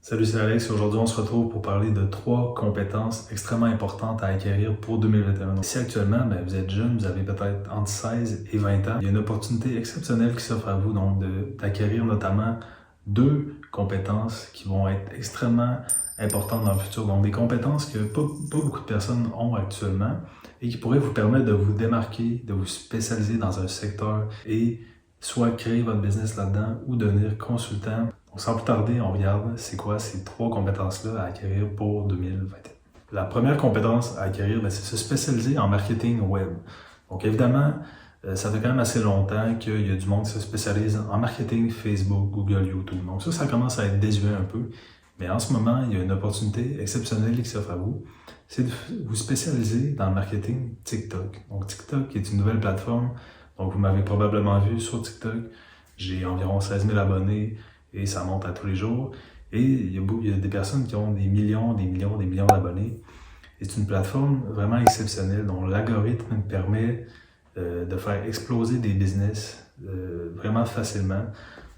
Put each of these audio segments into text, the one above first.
Salut, c'est Alex et aujourd'hui on se retrouve pour parler de 3 compétences extrêmement importantes à acquérir pour 2021. Donc, si actuellement vous êtes jeune, vous avez peut-être entre 16 et 20 ans, il y a une opportunité exceptionnelle qui s'offre à vous donc d'acquérir notamment 2 compétences qui vont être extrêmement importantes dans le futur. Donc des compétences que pas beaucoup de personnes ont actuellement et qui pourraient vous permettre de vous démarquer, de vous spécialiser dans un secteur et soit créer votre business là-dedans ou devenir consultant. Donc, sans plus tarder, on regarde c'est quoi ces 3 compétences-là à acquérir pour 2021. La première compétence à acquérir, c'est se spécialiser en marketing web. Donc évidemment, ça fait quand même assez longtemps qu'il y a du monde qui se spécialise en marketing Facebook, Google, YouTube. Donc ça commence à être désuet un peu. Mais en ce moment, il y a une opportunité exceptionnelle qui s'offre à vous. C'est de vous spécialiser dans le marketing TikTok. Donc TikTok est une nouvelle plateforme. Donc vous m'avez probablement vu sur TikTok. J'ai environ 16 000 abonnés et ça monte à tous les jours. Et il y a des personnes qui ont des millions d'abonnés. Et c'est une plateforme vraiment exceptionnelle dont l'algorithme permet de faire exploser des business vraiment facilement.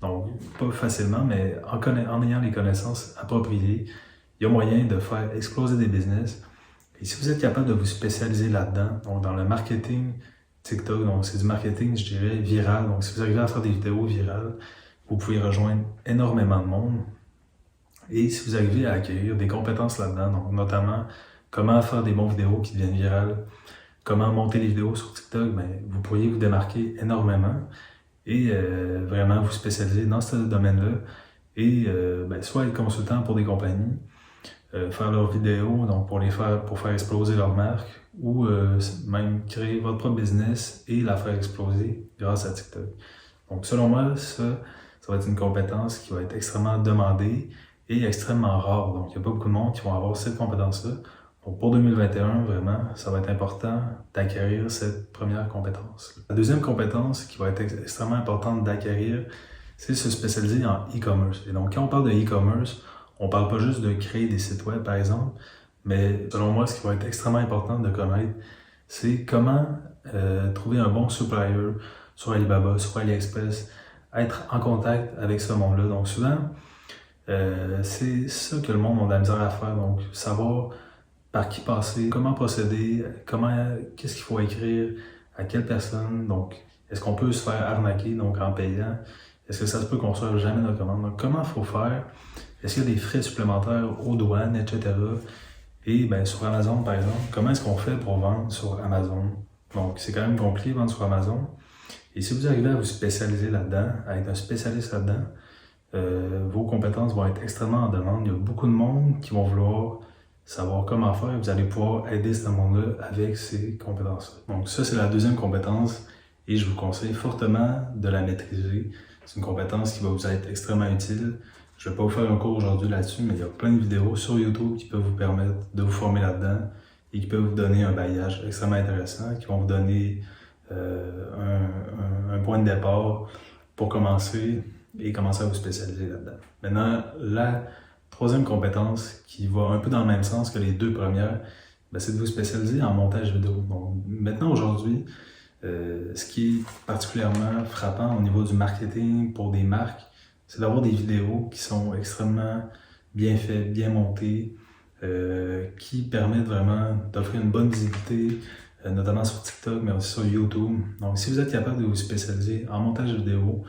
Donc, pas facilement, mais en ayant les connaissances appropriées, il y a moyen de faire exploser des business. Et si vous êtes capable de vous spécialiser là-dedans, donc dans le marketing TikTok, donc c'est du marketing, je dirais, viral. Donc, si vous arrivez à faire des vidéos virales, vous pouvez rejoindre énormément de monde. Et si vous arrivez à acquérir des compétences là-dedans, donc notamment comment faire des bons vidéos qui deviennent virales, comment monter les vidéos sur TikTok, vous pourriez vous démarquer énormément et vraiment vous spécialiser dans ce domaine-là et soit être consultant pour des compagnies, faire leurs vidéos donc pour faire exploser leur marque ou même créer votre propre business et la faire exploser grâce à TikTok. Donc selon moi, ça va être une compétence qui va être extrêmement demandée et extrêmement rare. Donc il n'y a pas beaucoup de monde qui vont avoir cette compétence-là. Donc pour 2021, vraiment, ça va être important d'acquérir cette première compétence. La deuxième compétence qui va être extrêmement importante d'acquérir, c'est se spécialiser en e-commerce. Et donc quand on parle de e-commerce, on ne parle pas juste de créer des sites web par exemple, mais selon moi, ce qui va être extrêmement important de connaître, c'est comment trouver un bon supplier sur Alibaba, sur AliExpress, être en contact avec ce monde-là. Donc souvent, c'est ça que le monde a de la misère à faire. Donc savoir par qui passer, comment procéder, qu'est-ce qu'il faut écrire, à quelle personne, donc est-ce qu'on peut se faire arnaquer donc en payant, est-ce que ça se peut qu'on ne reçoive jamais notre commande, donc comment il faut faire, est-ce qu'il y a des frais supplémentaires aux douanes, etc. Et sur Amazon par exemple, comment est-ce qu'on fait pour vendre sur Amazon? Donc c'est quand même compliqué de vendre sur Amazon. Et si vous arrivez à vous spécialiser là-dedans, à être un spécialiste là-dedans, vos compétences vont être extrêmement en demande. Il y a beaucoup de monde qui vont vouloir savoir comment faire et vous allez pouvoir aider ce monde-là avec ces compétences-là. Donc ça, c'est la deuxième compétence et je vous conseille fortement de la maîtriser. C'est une compétence qui va vous être extrêmement utile. Je ne vais pas vous faire un cours aujourd'hui là-dessus, mais il y a plein de vidéos sur YouTube qui peuvent vous permettre de vous former là-dedans et qui peuvent vous donner un bagage extrêmement intéressant, qui vont vous donner un point de départ pour commencer et commencer à vous spécialiser là-dedans. Maintenant, la troisième compétence qui va un peu dans le même sens que les 2 premières, c'est de vous spécialiser en montage vidéo. Donc, maintenant, aujourd'hui, ce qui est particulièrement frappant au niveau du marketing pour des marques, c'est d'avoir des vidéos qui sont extrêmement bien faites, bien montées, qui permettent vraiment d'offrir une bonne visibilité, notamment sur TikTok, mais aussi sur YouTube. Donc, si vous êtes capable de vous spécialiser en montage vidéo,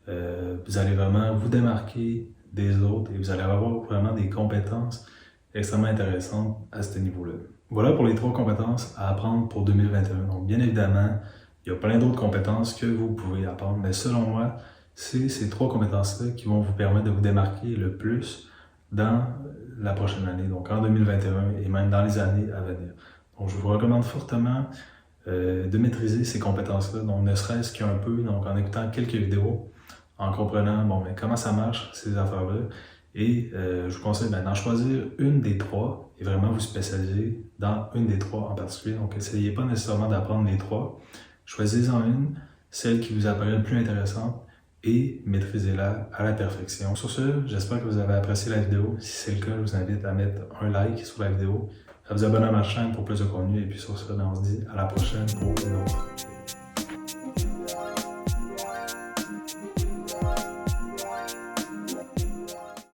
vous allez vraiment vous démarquer des autres et vous allez avoir vraiment des compétences extrêmement intéressantes à ce niveau-là. Voilà pour les 3 compétences à apprendre pour 2021. Donc, bien évidemment, il y a plein d'autres compétences que vous pouvez apprendre, mais selon moi, c'est ces 3 compétences-là qui vont vous permettre de vous démarquer le plus dans la prochaine année, donc en 2021 et même dans les années à venir. Donc, je vous recommande fortement de maîtriser ces compétences-là, donc ne serait-ce qu'un peu, donc en écoutant quelques vidéos, en comprenant comment ça marche, ces affaires-là. Et je vous conseille d'en choisir une des 3 et vraiment vous spécialiser dans une des 3 en particulier. Donc, n'essayez pas nécessairement d'apprendre les 3. Choisissez-en une, celle qui vous apparaît le plus intéressante et maîtrisez-la à la perfection. Sur ce, j'espère que vous avez apprécié la vidéo. Si c'est le cas, je vous invite à mettre un like sur la vidéo, à vous abonner à ma chaîne pour plus de contenu. Et puis sur ce, on se dit à la prochaine pour une autre.